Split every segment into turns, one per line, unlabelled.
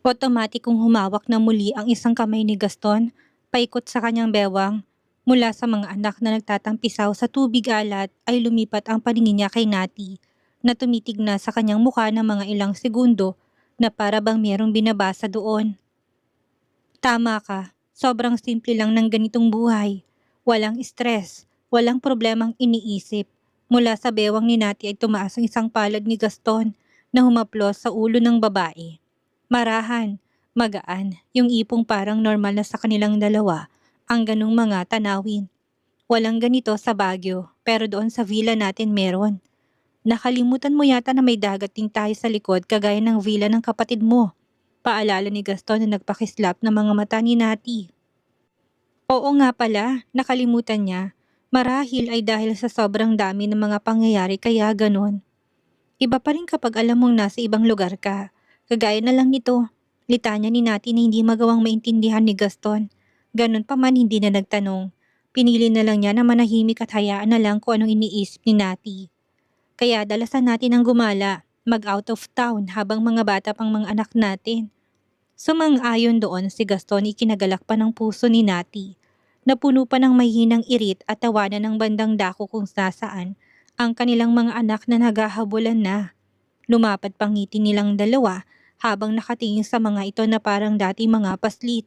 Otomatikong humawak na muli ang isang kamay ni Gaston, paikot sa kanyang bewang. Mula sa mga anak na nagtatampisaw sa tubig alat ay lumipat ang paningin niya kay Nati, na tumitig na sa kanyang mukha ng mga ilang segundo na para bang merong binabasa doon. Tama ka, sobrang simple lang ng ganitong buhay. Walang stress, walang problemang iniisip. Mula sa bewang ni Nati ay tumaas ang isang palad ni Gaston na humaplos sa ulo ng babae. Marahan, magaan, yung ipong parang normal na sa kanilang dalawa, ang ganung mga tanawin. Walang ganito sa Baguio, pero doon sa villa natin meron. Nakalimutan mo yata na may dagat din tayo sa likod kagaya ng villa ng kapatid mo. Paalala ni Gaston na nagpakislap ng mga mata ni Nati. Oo nga pala, nakalimutan niya. Marahil ay dahil sa sobrang dami ng mga pangyayari kaya ganon. Iba pa rin kapag alam mong nasa ibang lugar ka. Kagaya na lang nito, litanya ni Nati na hindi magawang maintindihan ni Gaston. Ganon pa man hindi na nagtanong. Pinili na lang niya na manahimik at hayaan na lang kung anong iniisip ni Nati. Kaya dalasan natin ang gumala, mag-out of town habang mga bata pang mga anak natin. Sumang-ayon doon si Gaston, ikinagalak pa ng puso ni Nati. Napuno pa ng mahihinang irit at tawanan ng bandang dako kung sasaan ang kanilang mga anak na naghahabulan na. Lumapad pang ngiti nilang dalawa habang nakatingin sa mga ito na parang dati mga paslit.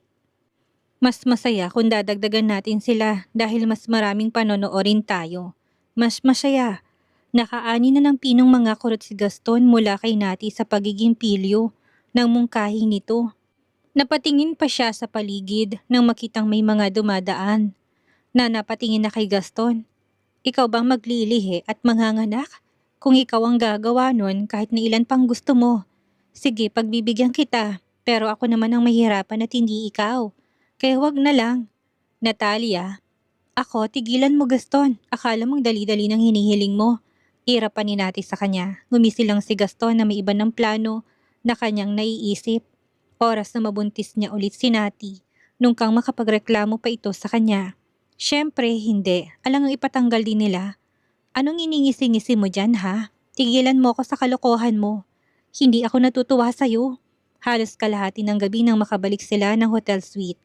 Mas masaya kung dadagdagan natin sila dahil mas maraming panonoorin tayo. Mas masaya. Nakaani na ng pinong mga kurot si Gaston mula kay Nati sa pagiging pilyo ng mungkahi nito. Napatingin pa siya sa paligid nang makitang may mga dumadaan. Napatingin na kay Gaston. Ikaw bang maglilihi at manganganak? Kung ikaw ang gagawa nun kahit na ilan pang gusto mo. Sige, pagbibigyan kita, pero ako naman ang mahirapan at hindi ikaw. Kaya wag na lang. Natalia, ako, tigilan mo Gaston. Akala mong dali-dali ng hinihiling mo. Irapan ni Nati sa kanya. Ngumisi lang si Gaston na may iba ng plano na kanyang naiisip. Oras na mabuntis niya ulit si Nati, nung kang makapagreklamo pa ito sa kanya. Siyempre, hindi. Alang ang ipatanggal din nila. Anong iningisi-ngisi mo dyan ha? Tigilan mo ako sa kalokohan mo. Hindi ako natutuwa sa'yo. Halos kalahati ng gabi nang makabalik sila ng hotel suite.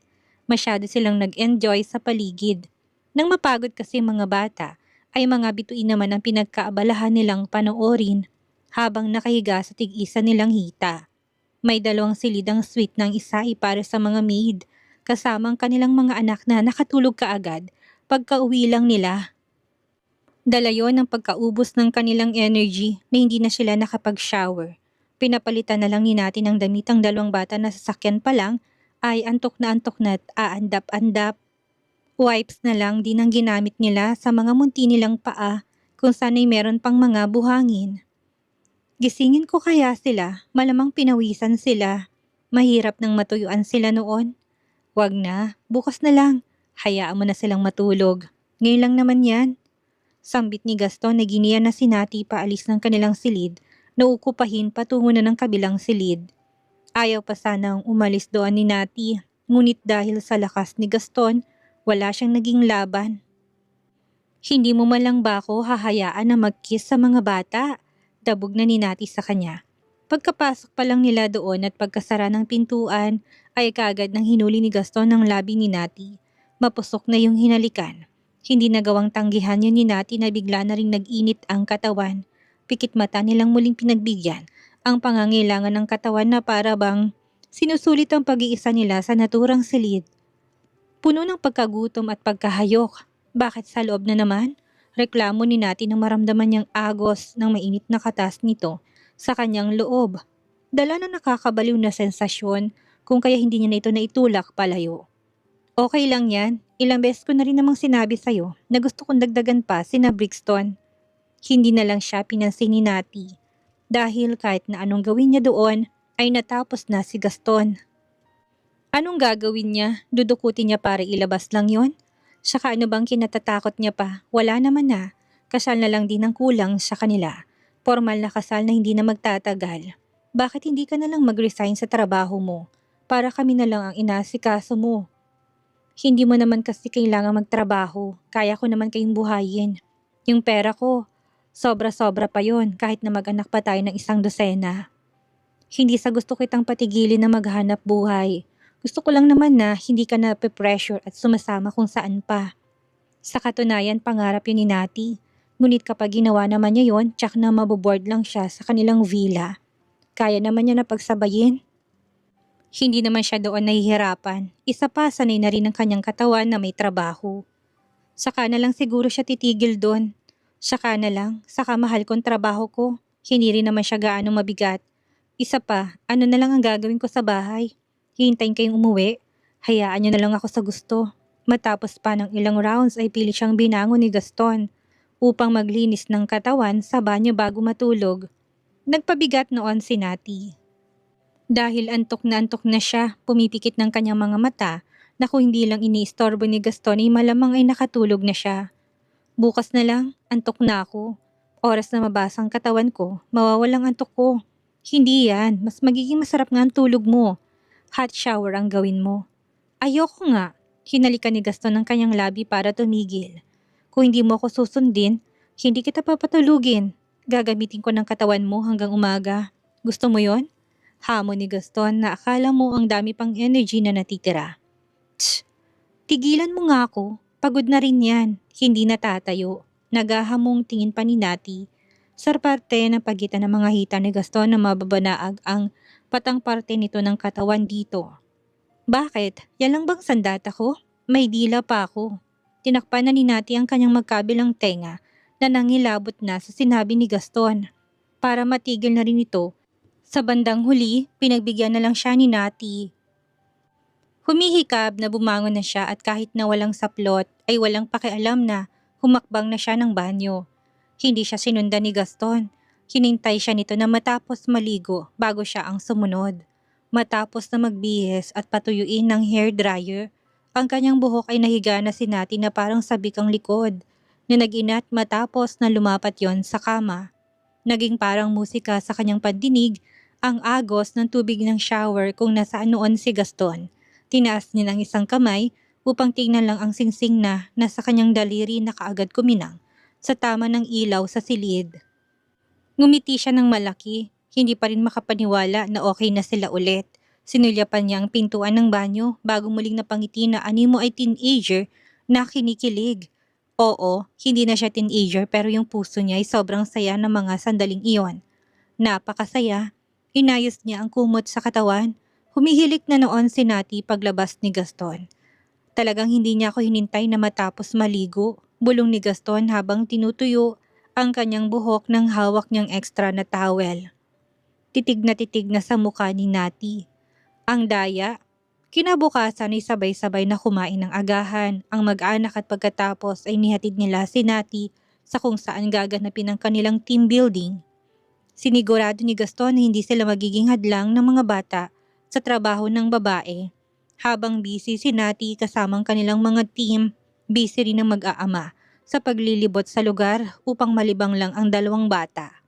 Masyado silang nag-enjoy sa paligid. Nang mapagod kasi mga bata, ay mga bituin naman ang pinagkaabalahan nilang panoorin habang nakahiga sa tig-isa nilang hita. May dalawang silidang suite ng isa ay para sa mga maid, kasama ang kanilang mga anak na nakatulog kaagad pagka-uwi lang nila. Dala yon ang pagkaubos ng kanilang energy na hindi na sila nakapag-shower. Pinapalitan na lang ni natin ang damit ang dalawang bata na sasakyan pa lang ay antok na at aandap-andap. Wipes na lang din ang ginamit nila sa mga munti nilang paa kung sana'y meron pang mga buhangin. Gisingin ko kaya sila, malamang pinawisan sila. Mahirap nang matuyuan sila noon. Wag na, bukas na lang. Hayaan mo na silang matulog. Ngayon lang naman yan. Sambit ni Gaston na giniya na si Nati paalis ng kanilang silid na ukupahin patungo na ng kabilang silid. Ayaw pa sanang umalis doon ni Nati, ngunit dahil sa lakas ni Gaston, wala siyang naging laban. Hindi mo man lang ba ako hahayaan na mag-kiss sa mga bata? Dabog na ni Nati sa kanya. Pagkapasok pa lang nila doon at pagkasara ng pintuan, ay kaagad nang hinuli ni Gaston ang labi ni Nati. Mapusok na yung hinalikan. Hindi nagawang tanggihan yun ni Nati na bigla na ring nag-init ang katawan. Pikit mata nilang muling pinagbigyan ang pangangailangan ng katawan na para bang sinusulit ang pag-iisa nila sa naturang silid. Puno ng pagkagutom at pagkahayok. Bakit sa loob na naman? Reklamo ni Nati nang maramdaman niyang agos ng mainit na katas nito sa kanyang loob. Dala na nakakabaliw na sensasyon kung kaya hindi niya na ito naitulak palayo. Okay lang yan. Ilang beses ko na rin namang sinabi sa'yo na gusto kong dagdagan pa sina Brixton. Hindi na lang siya pinansin ni Nati. Dahil kahit na anong gawin niya doon ay natapos na si Gaston. Anong gagawin niya? Dudukutin niya para ilabas lang yon? Saka ano bang kinatatakot niya pa? Wala naman na. Kasal na lang din ang kulang sa kanila. Formal na kasal na hindi na magtatagal. Bakit hindi ka na lang mag-resign sa trabaho mo? Para kami na lang ang inasikaso mo. Hindi mo naman kasi kailangan magtrabaho. Kaya ko naman kayong buhayin. Yung pera ko, sobra-sobra pa yon kahit na mag-anak pa tayo ng 1 dosena. Hindi sa gusto kitang patigilin na maghanap buhay. Gusto ko lang naman na hindi ka na pressure at sumasama kung saan pa. Sa katunayan, pangarap yun ni Nati. Ngunit kapag ginawa naman niya yun, tsak na maboboard lang siya sa kanilang villa. Kaya naman niya na pagsabayin. Hindi naman siya doon nahihirapan. Isa pa, sanay na rin ang kanyang katawan na may trabaho. Saka na lang siguro siya titigil doon. Saka na lang, saka mahal kong trabaho ko. Hindi rin naman siya gaano mabigat. Isa pa, ano na lang ang gagawin ko sa bahay? Hihintayin kayong umuwi? Hayaan niyo na lang ako sa gusto. Matapos pa ng ilang rounds ay pilit siyang binangon ni Gaston upang maglinis ng katawan sa banyo bago matulog. Nagpabigat noon si Nati. Dahil antok na siya, pumipikit ng kanyang mga mata na kung hindi lang iniistorbo ni Gaston ay malamang ay nakatulog na siya. Bukas na lang, antok na ako. Oras na mabasa ang katawan ko, mawawalang antok ko. Hindi yan, mas magiging masarap nga ang tulog mo. Hot shower ang gawin mo. Ayoko nga. Hinalikan ni Gaston ang kanyang labi para tumigil. Kung hindi mo ako susundin, hindi kita papatulugin. Gagamitin ko ng katawan mo hanggang umaga. Gusto mo yon? Hamon ni Gaston na akala mo ang dami pang energy na natitira. Tsk! Tigilan mo nga ako. Pagod na rin yan. Hindi natatayo. Nagahamong tingin pa ni Nati. Sa parte ng pagitan ng mga hita ni Gaston na mababanaag ang patang parte nito ng katawan dito. Bakit? Yan lang bang sandata ko? May dila pa ako. Tinakpan na ni Nati ang kanyang magkabilang tenga na nangilabot na sa sinabi ni Gaston. Para matigil na rin ito, sa bandang huli, pinagbigyan na lang siya ni Nati. Humihikab na bumangon na siya at kahit na walang saplot ay walang pakialam na humakbang na siya ng banyo. Hindi siya sinundan ni Gaston. Hinintay siya nito na matapos maligo bago siya ang sumunod. Matapos na magbihis at patuyuin ng hair dryer, ang kanyang buhok ay nahiga na si Nati na parang sabik ang likod, na nag-inat matapos na lumapat yon sa kama. Naging parang musika sa kanyang pandinig ang agos ng tubig ng shower kung nasaan noon si Gaston. Tinaas niya ng isang kamay upang tingnan lang ang singsing na nasa kanyang daliri na kaagad kuminang sa tama ng ilaw sa silid. Ngumiti siya ng malaki. Hindi pa rin makapaniwala na okay na sila ulit. Sinulyapan niya ang pintuan ng banyo bago muling napangiti na animo ay teenager na kinikilig. Oo, hindi na siya teenager pero yung puso niya ay sobrang saya ng mga sandaling iyon. Napakasaya. Inayos niya ang kumot sa katawan. Humihilik na noon si Nati paglabas ni Gaston. Talagang hindi niya ako hinintay na matapos maligo. Bulong ni Gaston habang tinutuyo ang kanyang buhok ng hawak niyang extra na towel. Titig na sa mukha ni Nati. Ang daya. Kinabukasan ay sabay-sabay na kumain ng agahan. Ang mag-anak at pagkatapos ay nihatid nila si Nati sa kung saan gaganapin ang kanilang team building. Sinigurado ni Gaston na hindi sila magiging hadlang ng mga bata sa trabaho ng babae. Habang busy si Nati kasamang kanilang mga team, busy rin ang mag-aama sa paglilibot sa lugar upang malibang lang ang dalawang bata.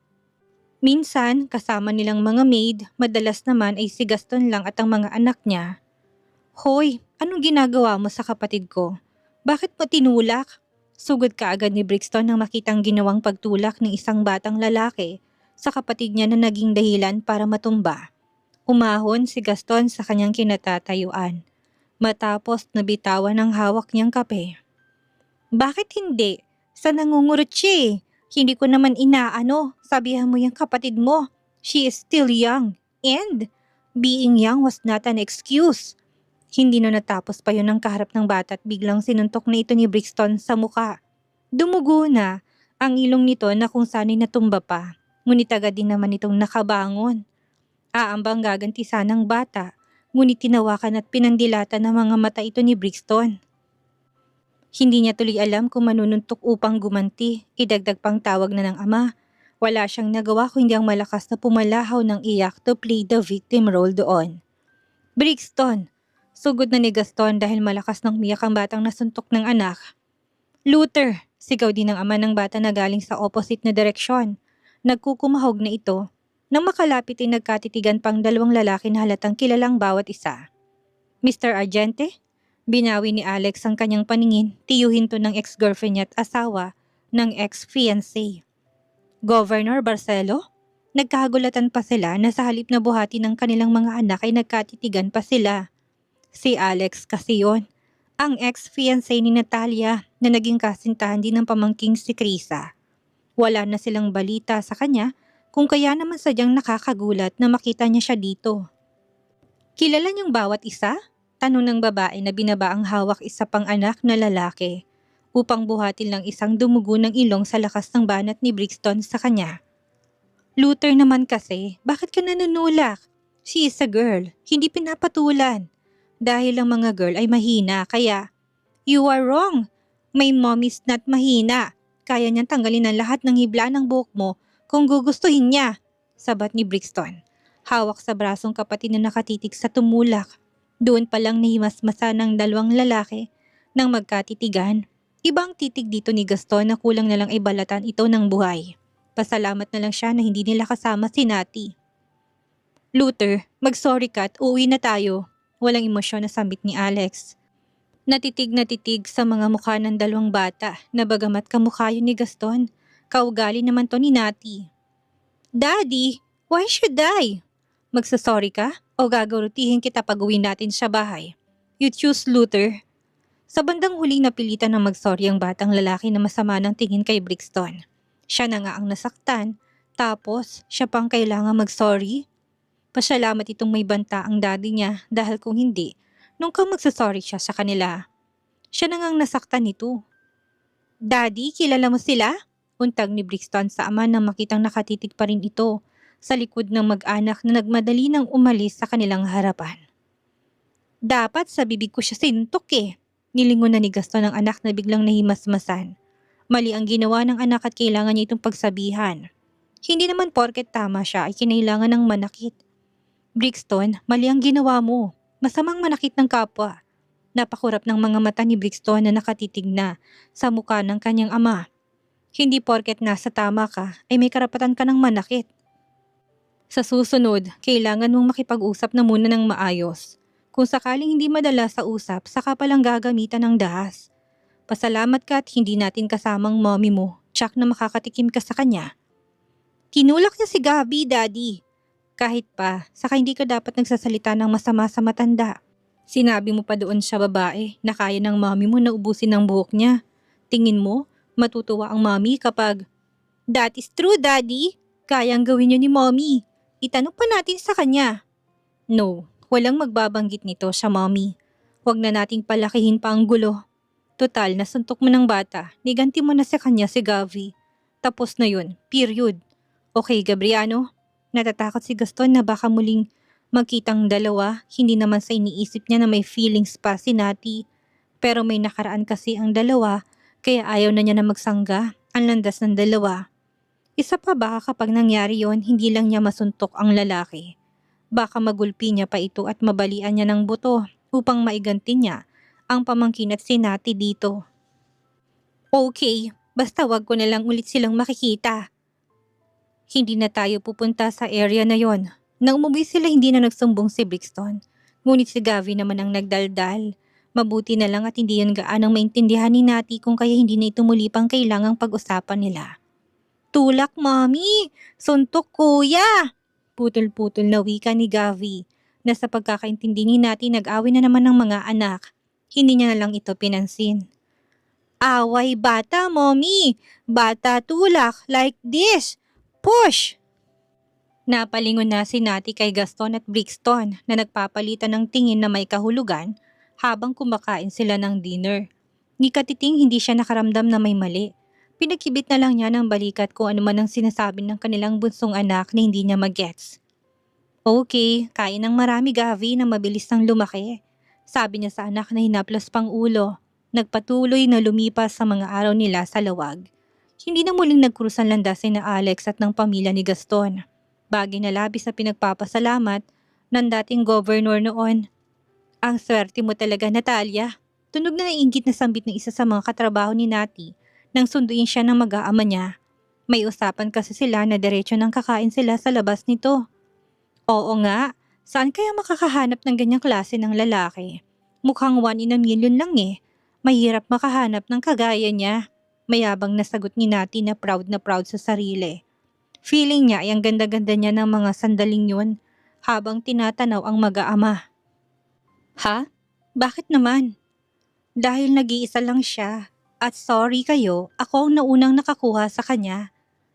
Minsan, kasama nilang mga maid, madalas naman ay si Gaston lang at ang mga anak niya. Hoy, anong ginagawa mo sa kapatid ko? Bakit mo tinulak? Sugod ka agad ni Brixton nang makitang ginawang pagtulak ng isang batang lalaki sa kapatid niya na naging dahilan para matumba. Umahon si Gaston sa kanyang kinatatayuan. Matapos nabitawan ang hawak niyang kape. Bakit hindi? Sa nangungurot siya eh. Hindi ko naman inaano, sabihan mo yung kapatid mo. She is still young. And being young was not an excuse. Hindi na natapos pa yun ang kaharap ng bata at biglang sinuntok na ito ni Brixton sa muka. Dumugo na ang ilong nito na kung sana'y natumba pa. Ngunit agad din naman itong nakabangon. Aambang gaganti sanang bata, ngunit tinawakan at pinandilatan ng mga mata ito ni Brixton. Hindi niya tuloy alam kung manununtok upang gumanti, idagdag pang tawag na ng ama. Wala siyang nagawa kundi ang malakas na pumalahaw ng iyak to play the victim role doon. Brixton! Sugod na ni Gaston dahil malakas nang umiyak ang batang nasuntok ng anak. Luther! Sigaw din ng ama ng bata na galing sa opposite na direksyon. Nagkukumahog na ito. Nang makalapit ay nagkatitigan pang dalawang lalaki na halatang kilalang bawat isa. Mr. Argente? Binawi ni Alex ang kanyang paningin, tiyuhin to ng ex-girlfriend niya at asawa ng ex-fiancé. Governor Barcelo? Nagkagulatan pa sila na sa halip na buhati ng kanilang mga anak ay nagkatitigan pa sila. Si Alex kasi yon, ang ex-fiancé ni Natalia na naging kasintahan din ng pamangking si Krisa. Wala na silang balita sa kanya kung kaya naman sadyang nakakagulat na makita niya siya dito. Kilala niyong bawat isa? Tanong ng babae na binaba ang hawak isa pang anak na lalaki upang buhatin lang isang dumugo ng ilong sa lakas ng banat ni Brixton sa kanya. Luther naman kasi, bakit ka nanunulak? She is a girl, hindi pinapatulan. Dahil ang mga girl ay mahina kaya, you are wrong. My mom is not mahina. Kaya niyang tanggalin ang lahat ng hibla ng buhok mo kung gugustuhin niya. Sabat ni Brixton. Hawak sa brasong kapatid na nakatitig sa tumulak. Doon palang nahimasmasa ng dalawang lalaki nang magkatitigan. Ibang titig dito ni Gaston na kulang na lang ay balatan ito ng buhay. Pasalamat na lang siya na hindi nila kasama si Nati. Luther, mag-sorry ka at uuwi na tayo. Walang emosyon na sambit ni Alex. Natitig na titig sa mga mukha ng dalawang bata na bagamat kamukha yun ni Gaston, kaugali naman to ni Nati. Daddy, why should I? Magsasorry ka o gagurutihin kita pag uwi natin sa bahay? You choose, Luther. Sa bandang huling napilitan na magsorry ang batang lalaki na masama ng tingin kay Brixton. Siya na nga ang nasaktan, tapos siya pang kailangan mag-sorry. Pasalamat itong may banta ang daddy niya dahil kung hindi, nung kang magsasorry siya sa kanila. Siya na ngang nasaktan nito. Daddy, kilala mo sila? Untag ni Brixton sa ama nang makitang nakatitig pa rin ito sa likod ng mag-anak na nagmadali nang umalis sa kanilang harapan. Dapat sa bibig ko siya sintok eh. Nilingon na ni Gaston ang anak na biglang nahimasmasan. Mali ang ginawa ng anak at kailangan niya itong pagsabihan. Hindi naman porket tama siya ay kinailangan ng manakit. Brixton, mali ang ginawa mo. Masamang manakit ng kapwa. Napakurap ng mga mata ni Brixton na nakatitig na sa mukha ng kanyang ama. Hindi porket nasa tama ka ay may karapatan ka ng manakit. Sa susunod, kailangan mong makipag-usap na muna ng maayos. Kung sakaling hindi madala sa usap, saka palang gagamitan ng dahas. Pasalamat ka at hindi natin kasamang mommy mo, tsak na makakatikim ka sa kanya. Tinulak niya si Gabi, Daddy. Kahit pa, saka hindi ka dapat nagsasalita ng masama sa matanda. Sinabi mo pa doon sa babae na kaya ng mommy mo na ubusin ang buhok niya. Tingin mo, matutuwa ang mommy kapag, That is true, Daddy. Kayang gawin niyo ni mommy. Itanong pa natin sa kanya. No, walang magbabanggit nito sa mommy. Huwag na nating palakihin pa ang gulo. Total, nasuntok mo ng bata, niganti mo na sa kanya si Gavi. Tapos na yun, period. Okay, Gabriano? Natatakot si Gaston na baka muling magkitang dalawa, hindi naman sa iniisip niya na may feelings pa si Nati. Pero may nakaraan kasi ang dalawa, kaya ayaw na niya na magsangga ang landas ng dalawa. Isa pa baka kapag nangyari yon, hindi lang niya masuntok ang lalaki. Baka magulpi niya pa ito at mabalian niya ng buto upang maiganti niya ang pamangkin at si Nati dito. Okay, basta wag ko na lang ulit silang makikita. Hindi na tayo pupunta sa area na yon. Nang umuwi sila hindi na nagsumbong si Brixton. Ngunit si Gavi naman ang nagdaldal. Mabuti na lang at hindi yan gaanong maintindihan ni Nati kung kaya hindi na ito muli pang kailangang pag-usapan nila. Tulak, Mami! Suntok, Kuya! Putol-putol na wika ni Gavi na sa pagkakaintindi ni Nati nag-away na naman ng mga anak. Hindi niya na lang ito pinansin. Away bata, Mommy! Bata tulak, like this! Push! Napalingon na si Nati kay Gaston at Brixton na nagpapalitan ng tingin na may kahulugan habang kumakain sila ng dinner. Ni Katiting hindi siya nakaramdam na may mali. Pinagkibit na lang niya ng balikat kung ano man ang sinasabi ng kanilang bunsong anak na hindi niya magets. Okay, kain ng marami Gavi na mabilis nang lumaki. Sabi niya sa anak na hinaplas pang ulo. Nagpatuloy na lumipas sa mga araw nila sa lawag. Hindi na muling nagkrusan landasin na Alex at ng pamilya ni Gaston. Bagay na labis na pinagpapasalamat ng dating governor noon. Ang swerte mo talaga, Natalia. Tunog na naiinggit na sambit ng isa sa mga katrabaho ni Nati nang sunduin siya ng mag-aama niya. May usapan kasi sila na diretso nang kakain sila sa labas nito. Oo nga, saan kaya makakahanap ng ganyang klase ng lalaki? Mukhang 1 in a million lang eh. Mahirap makahanap ng kagaya niya. Mayabang na sagot ni Nati na proud sa sarili. Feeling niya ay ang ganda-ganda niya ng mga sandaling yun habang tinatanaw ang mag-aama. Ha? Bakit naman? Dahil nag-iisa lang siya. At sorry kayo, ako ang naunang nakakuha sa kanya.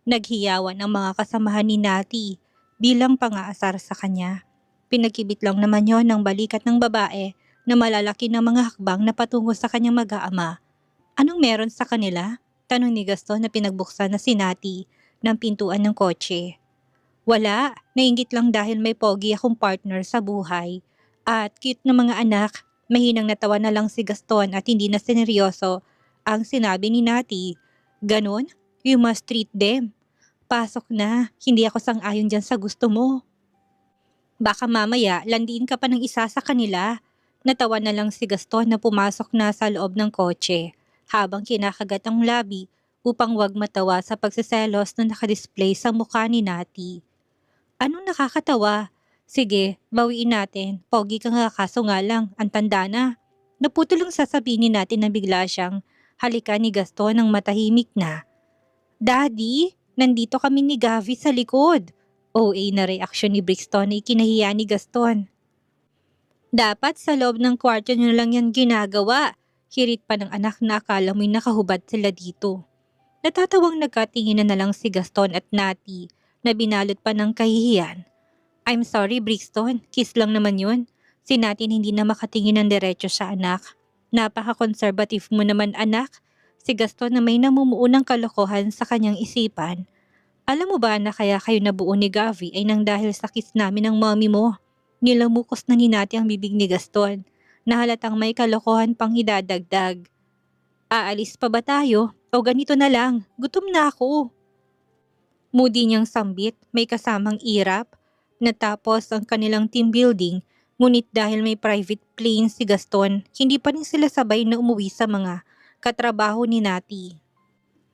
Naghiyawan ang mga kasamahan ni Nati bilang pangaasar sa kanya. Pinagkibit lang naman yon ng balikat ng babae na malalaki ng mga hakbang na patungo sa kanyang mag-aama. Anong meron sa kanila? Tanong ni Gaston na pinagbuksan na si Nati ng pintuan ng kotse. Wala, nainggit lang dahil may pogi akong partner sa buhay. At cute na mga anak, mahinang natawa na lang si Gaston at hindi na sineryoso ang sinabi ni Nati. Ganon, you must treat them. Pasok na, hindi ako sang-ayon dyan sa gusto mo. Baka mamaya landiin ka pa ng isa sa kanila. Natawa na lang si Gaston na pumasok na sa loob ng kotse habang kinakagat ang labi upang wag matawa sa pagsiselos na nakadisplay sa mukha ni Nati. Anong nakakatawa? Sige, bawiin natin. Pogi ka nga kaso nga lang, ang tanda na. Naputol ang sasabihin natin na bigla siyang halika ni Gaston ng matahimik na. Daddy, nandito kami ni Gavi sa likod. OA na reaksyon ni Brixton na ikinahiya ni Gaston. Dapat sa loob ng kwarto niyo lang yan ginagawa. Hirit pa ng anak na akala mo'y nakahubad sila dito. Natatawang nagkatinginan na lang si Gaston at Nati na binalot pa ng kahihiyan. I'm sorry Brixton, kiss lang naman yun. Si Nati hindi na makatingin ng diretso sa anak. Napaka-conservative mo naman anak. Si Gaston na may namumuunang kalokohan sa kanyang isipan. Alam mo ba na kaya kayo nabuo ni Gavi ay nang dahil sa kiss namin ng mommy mo? Nilamukos na ni Nati ang bibig ni Gaston na halatang may kalokohan pang idadagdag. Aalis pa ba tayo? O ganito na lang, gutom na ako. Moody niyang sambit, may kasamang irap. Natapos ang kanilang team building, ngunit dahil may private plane si Gaston, hindi pa rin sila sabay na umuwi sa mga katrabaho ni Nati.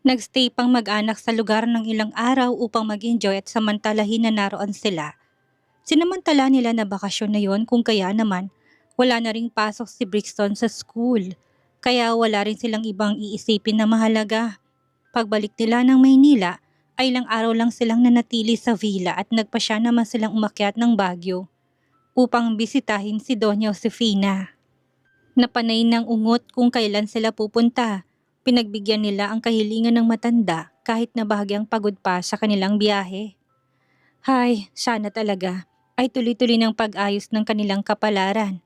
Nagstay pang mag-anak sa lugar ng ilang araw upang mag-enjoy at samantalahin na naroon sila. Sinamantala nila na bakasyon na yon kung kaya naman wala na ring pasok si Brixton sa school. Kaya wala rin silang ibang iisipin na mahalaga. Pagbalik nila ng Maynila ay ilang araw lang silang nanatili sa villa at nagpasya naman silang umakyat ng Baguio upang bisitahin si Doña Josefina. Napanay ng ungot kung kailan sila pupunta. Pinagbigyan nila ang kahilingan ng matanda kahit na bahagyang pagod pa sa kanilang biyahe. Hay, sana talaga ay tuloy-tuloy ng pag-ayos ng kanilang kapalaran.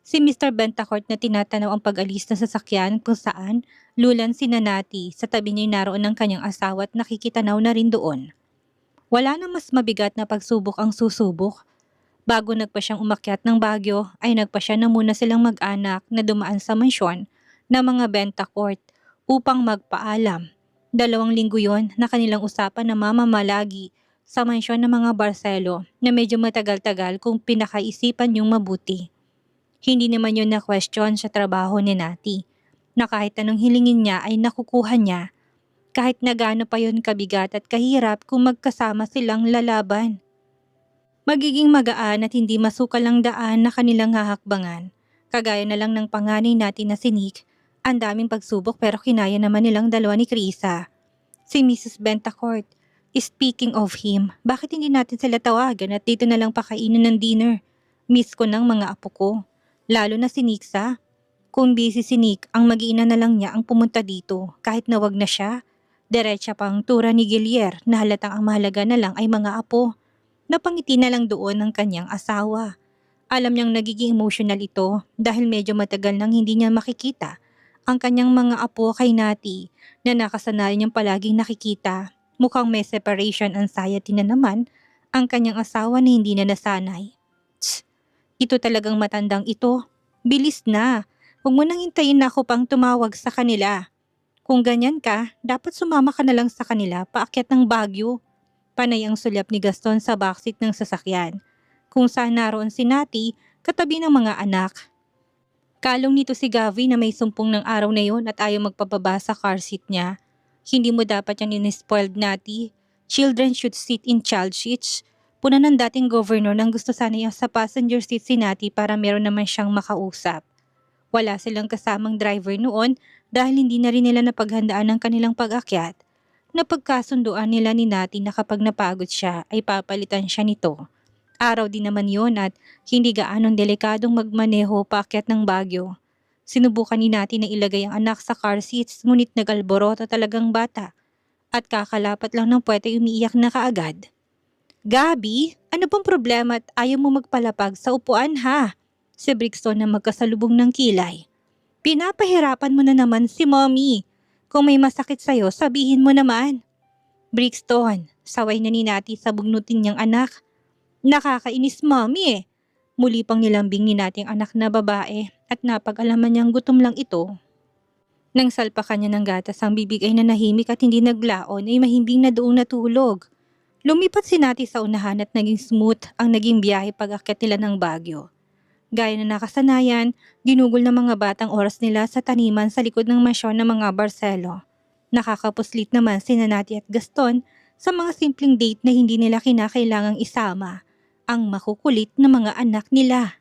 Si Mr. Bentacourt na tinatanaw ang pag-alis na sasakyan kung saan lulan si Nati sa tabi niya'y naroon ng kanyang asawa at nakikitanaw na rin doon. Wala na mas mabigat na pagsubok ang susubok. Bago nagpa siyang umakyat ng Baguio ay nagpa siya na muna silang mag-anak na dumaan sa mansyon na mga Bentacourt upang magpaalam. 2 linggo yon na kanilang usapan na mamamalagi sa mansyon ng mga Barcelo na medyo matagal-tagal kung pinakaisipan yung mabuti. Hindi naman yun na question sa trabaho ni Nati na kahit anong hilingin niya ay nakukuha niya kahit na gaano pa yun kabigat at kahirap kung magkasama silang lalaban. Magiging magaan at hindi masukal ang daan na kanilang hahakbangan. Kagaya na lang ng panganay natin na si Nick. Ang daming pagsubok pero kinaya naman nilang dalawa ni Krisa. Si Mrs. Bentacourt, speaking of him, bakit hindi natin sila tawagan at dito na lang pakainin ng dinner? Miss ko ng mga apo ko. Lalo na si Nixa. Kung busy si Nick, ang mag-iina na lang niya ang pumunta dito kahit na wag na siya. Diretsa pang tura ni Gilier na halatang ang mahalaga na lang ay mga apo. Napangiti na lang doon ng kanyang asawa. Alam niyang nagiging emotional ito dahil medyo matagal nang hindi niya makikita ang kanyang mga apo kay Nati na nakasanayan niyang palaging nakikita. Mukhang may separation anxiety na naman ang kanyang asawa na hindi na nasanay. Tss, ito talagang matandang ito. Bilis na. Huwag mo nang hintayin na ako pang tumawag sa kanila. Kung ganyan ka, dapat sumama ka na lang sa kanila paakyat ng Baguio. Panay ang sulyap ni Gaston sa backseat ng sasakyan. Kung saan naroon si Nati, katabi ng mga anak. Kalong nito si Gavi na may sumpong ng araw na yon at ayaw magpababa sa car seat niya. Hindi mo dapat yan in-spoiled Nati. Children should sit in child seats. Puna ng dating governor nang gusto sana yung sa passenger seat si Nati para meron naman siyang makausap. Wala silang kasamang driver noon dahil hindi na rin nila napaghandaan ang kanilang pag-akyat. Napagkasunduan nila ni Nati na kapag napagod siya ay papalitan siya nito. Araw din naman yon at hindi gaanong delikadong magmaneho paakyat ng Baguio. Sinubukan ni Nati na ilagay ang anak sa car seats ngunit nag-alborota talagang bata at kakalapat lang ng puwete umiiyak na kaagad. Gabi, ano bang problema at ayaw mo magpalapag sa upuan ha? Si Brixton na magkasalubong ng kilay. Pinapahirapan mo na naman si Mommy. Kung may masakit sa'yo, sabihin mo naman. Brixton, saway na ni Nati sa bugnutin niyang anak. Nakakainis Mommy eh. Muli pang nilambing ni Nati ang anak na babae at napag-alaman niyang gutom lang ito. Nang salpakan niya ng gatas ang bibig ay nanahimik at hindi naglaon ay mahimbing na doong natulog. Lumipat si Nati sa unahan at naging smooth ang naging biyahe pag-akyat nila ng Baguio. Gaya na nakasanayan, ginugol ng mga batang oras nila sa taniman sa likod ng mansyon ng mga Barcelo. Nakakapuslit naman sina Nati at Gaston sa mga simpleng date na hindi nila kinakailangang isama ang makukulit na mga anak nila.